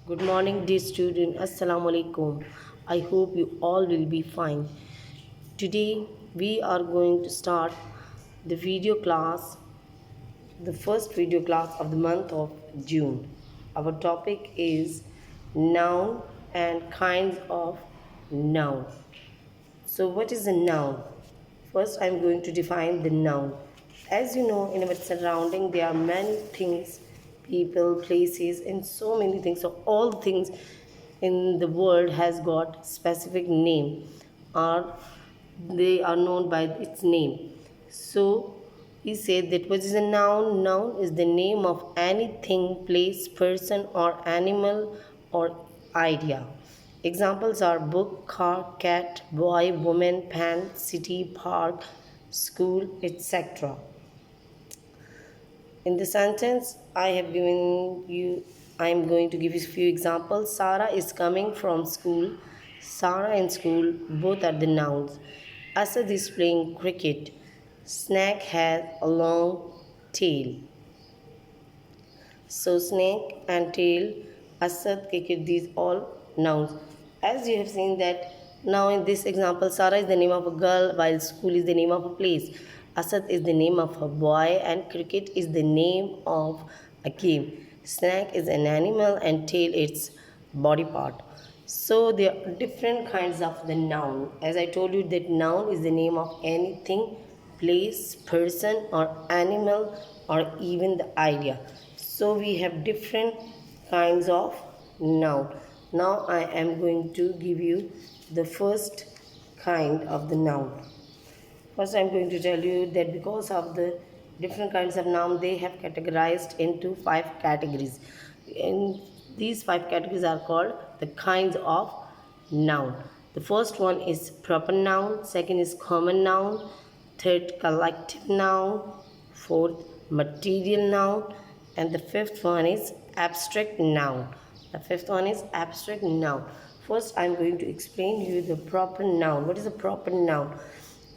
Good morning, dear student. Assalamu alaikum. I hope you all will be fine. Today we are going to start the video class, the first video class of the month of June. Our topic is noun and kinds of noun. So, what is a noun? First, I'm going to define the noun. As you know, in our surrounding, there are many things, people, places, and so many things. So, all things in the world has got specific name, or they are known by its name. So, he said that what is a noun? Noun is the name of anything, place, person, or animal or idea. Examples are book, car, cat, boy, woman, pen, city, park, school, etc. In the sentence I have given you, I am going to give you a few examples. Sarah is coming from school. Sarah and school both are the nouns. Asad is playing cricket. Snake has a long tail. So snake and tail, Asad, cricket, these all nouns. As you have seen that now in this example, Sarah is the name of a girl while school is the name of a place. Asad is the name of a boy and cricket is the name of a game. Snake is an animal and tail its body part. So there are different kinds of the noun. As I told you that noun is the name of anything, place, person or animal or even the idea. So we have different kinds of noun. Now I am going to give you the first kind of the noun. First I am going to tell you that because of the different kinds of noun, they have categorized into 5 categories. And these 5 categories are called the kinds of noun. The first one is proper noun, second is common noun, third collective noun, fourth material noun, and the fifth one is abstract noun. The fifth one is abstract noun. First I am going to explain you the proper noun. What is a proper noun?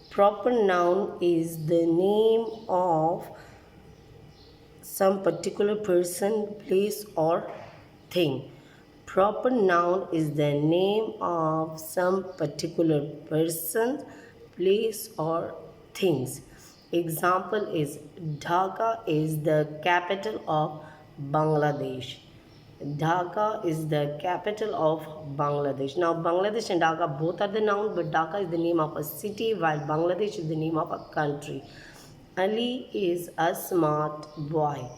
Proper noun is the name of some particular person, place or thing. Proper noun is the name of some particular person, place or things. Example is Dhaka is the capital of Bangladesh. Dhaka is the capital of Bangladesh. Now, Bangladesh and Dhaka both are the noun, but Dhaka is the name of a city, while Bangladesh is the name of a country. Ali is a smart boy.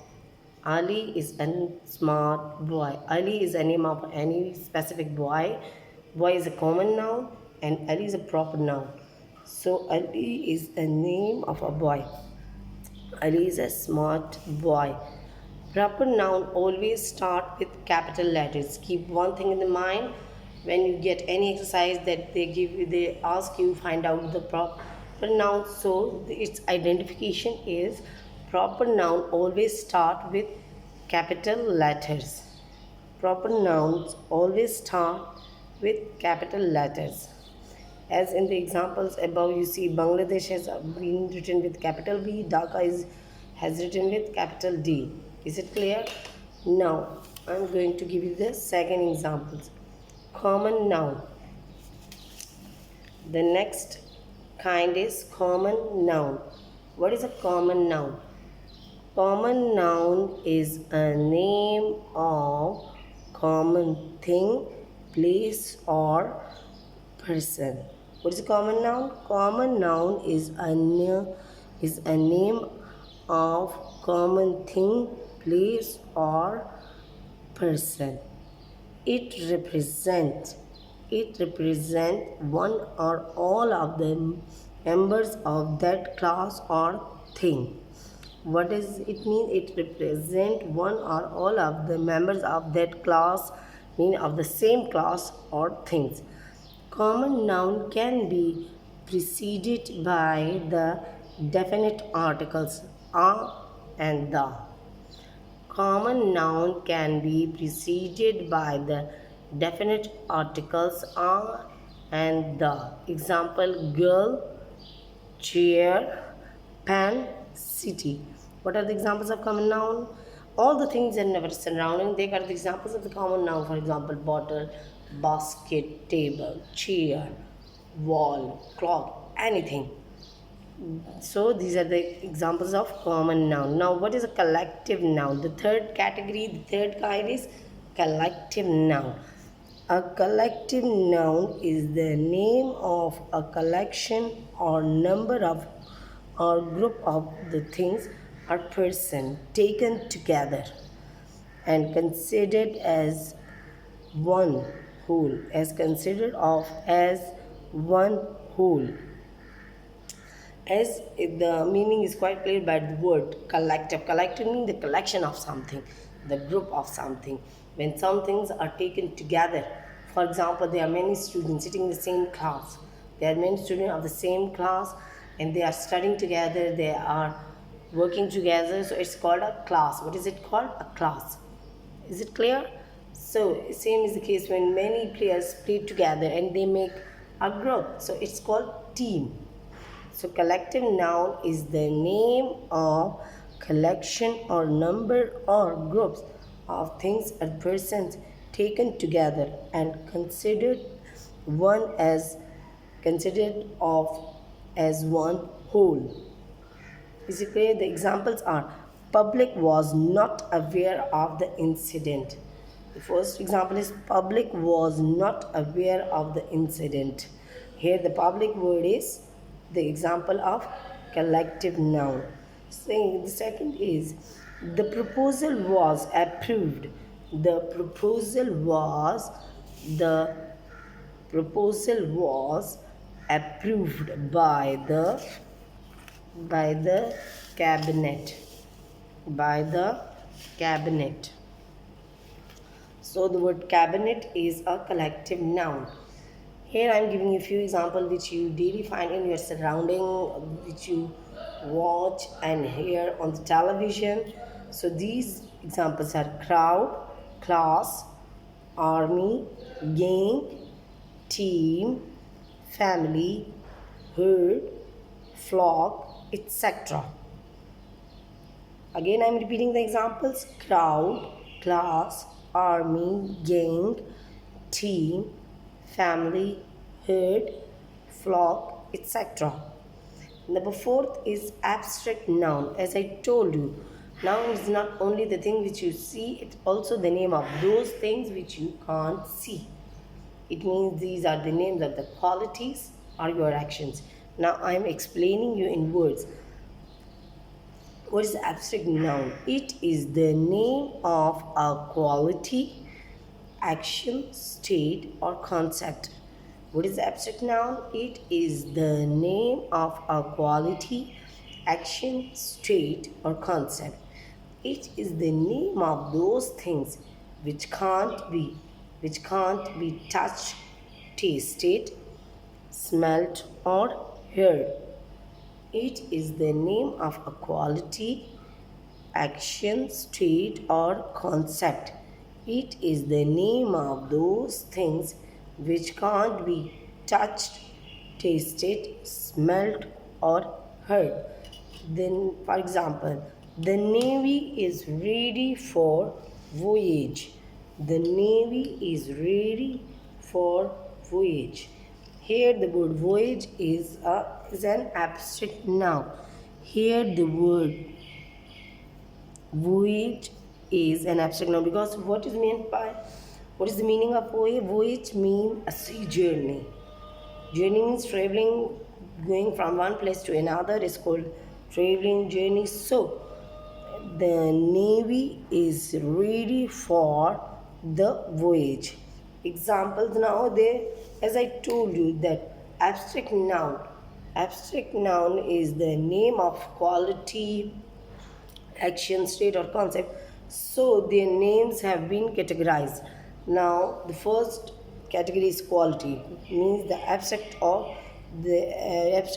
Ali is a smart boy. Ali is a name of any specific boy. Boy is a common noun, and Ali is a proper noun. So, Ali is a name of a boy. Ali is a smart boy. Proper noun always start with capital letters. Keep one thing in the mind when you get any exercise that they ask you find out the proper noun. So its identification is proper noun always start with capital letters. Proper nouns always start with capital letters. As in the examples above, you see Bangladesh has been written with capital B, Dhaka has written with capital D. Is it clear? Now, I'm going to give you the second examples. Common noun. The next kind is common noun. What is a common noun? Common noun is a name of common thing, place or person. What is a common noun? Common noun is a name of common thing, place or person. It represents one or all of the members of that class or thing. What does it mean? It represents one or all of the members of that class, mean of the same class or things. Common noun can be preceded by the definite articles a and the. Common noun can be preceded by the definite articles a and the. Example, girl, chair, pen, city. What are the examples of common noun? All the things in our surrounding, they are the examples of the common noun. For example, bottle, basket, table, chair, wall, clock, anything. So these are the examples of common noun. Now what is a collective noun? The third category, the third kind is collective noun. A collective noun is the name of a collection or number of or group of the things or person taken together and considered as one whole, as one whole. As the meaning is quite clear by the word collective. Collective means the collection of something, the group of something. When some things are taken together, for example, there are many students sitting in the same class. There are many students of the same class and they are studying together, they are working together, so it's called a class. What is it called? A class. Is it clear? So same is the case when many players play together and they make a group, so it's called team. So collective noun is the name of collection or number or groups of things or persons taken together and considered of as one whole. Is it clear? The examples are: public was not aware of the incident. The first example is public was not aware of the incident. Here the public word is the example of collective noun. Saying the second is the proposal was approved. The proposal was approved by the cabinet. By the cabinet. So the word cabinet is a collective noun. Here I am giving you a few examples which you daily find in your surrounding, which you watch and hear on the television. So these examples are crowd, class, army, gang, team, family, herd, flock, etc. Again I am repeating the examples: crowd, class, army, gang, team, family, herd, flock, etc. Number fourth is abstract noun. As I told you, noun is not only the thing which you see, it's also the name of those things which you can't see. It means these are the names of the qualities or your actions. Now I am explaining you in words. What is abstract noun? It is the name of a quality, action, state, or concept. What is abstract noun? It is the name of a quality, action, state, or concept. It is the name of those things which can't be touched, tasted, smelt, or heard. It is the name of a quality, action, state, or concept. It is the name of those things which can't be touched, tasted, smelt, or heard. Then, for example, the Navy is ready for voyage. The Navy is ready for voyage. Here the word voyage is an abstract noun. Here the word voyage is an abstract noun because what is the meaning of voyage? Voyage means a sea journey. Journey means traveling, going from one place to another is called traveling journey. So the Navy is ready for the voyage. Examples now there, as I told you that abstract noun is the name of quality, action, state, or concept. So their names have been categorized. Now the first category is quality, means the abstract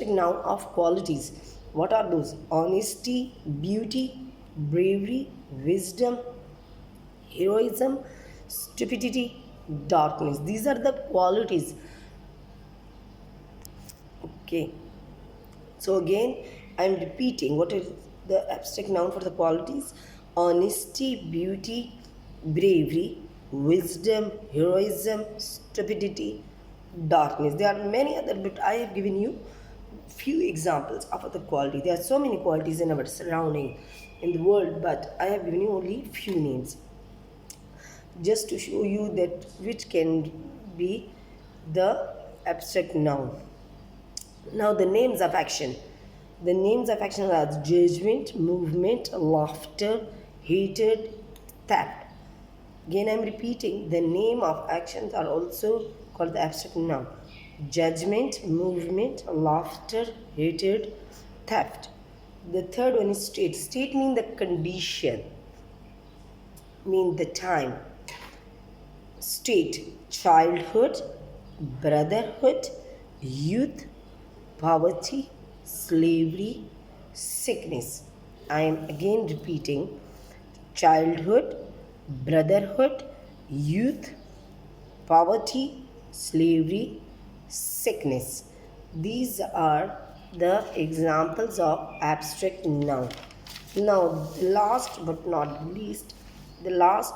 noun of qualities. What are those? Honesty, beauty, bravery, wisdom, heroism, stupidity, darkness. These are the qualities. Okay. So again, I am repeating what is the abstract noun for the qualities: honesty, beauty, bravery, wisdom, heroism, stupidity, darkness. There are many other, but I have given you few examples of other quality. There are so many qualities in our surrounding in the world, but I have given you only few names just to show you that which can be the abstract noun. Now the names of action. The names of action are judgment, movement, laughter, hatred, theft. Again, I am repeating, the name of actions are also called the abstract noun. Judgment, movement, laughter, hatred, theft. The third one is state. State means the condition, mean the time. State, childhood, brotherhood, youth, poverty, slavery, sickness. I am again repeating, childhood, brotherhood, youth, poverty, slavery, sickness. These are the examples of abstract noun. Now, last but not least, the last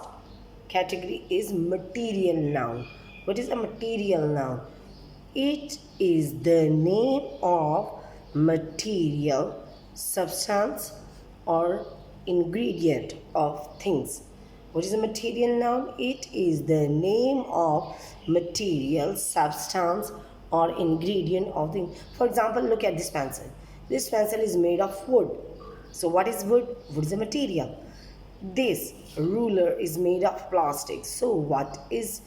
category is material noun. What is a material noun? It is the name of material, substance, or ingredient of things. What is a material noun? It is the name of material, substance, or ingredient of things. For example, look at this pencil. This pencil is made of wood. So what is wood? Wood is a material. This ruler is made of plastic. So what is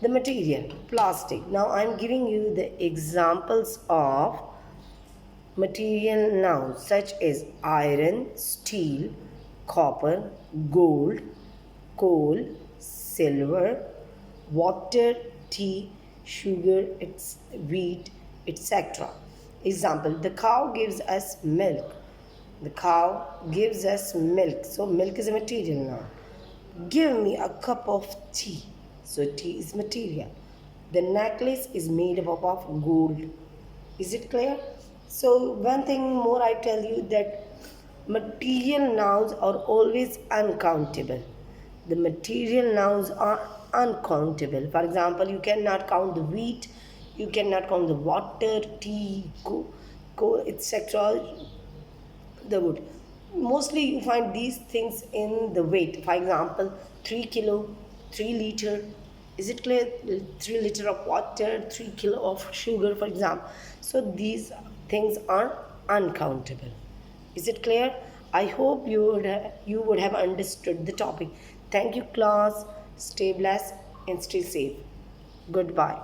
the material? Plastic. Now I am giving you the examples of material nouns such as iron, steel, copper, gold, coal, silver, water, tea, sugar, wheat, etc. Example, the cow gives us milk. The cow gives us milk. So milk is a material noun. Give me a cup of tea. So tea is material. The necklace is made up of gold. Is it clear? So one thing more I tell you that material nouns are always uncountable. The material nouns are uncountable. For example, you cannot count the wheat, you cannot count the water, tea, coal, etc. The wood. Mostly you find these things in the weight. For example, 3 kilo, 3 liter. Is it clear? 3 liter of water, 3 kilo of sugar, for example. So these things are uncountable. Is it clear? I hope you would have understood the topic. Thank you, class. Stay blessed and stay safe. Goodbye.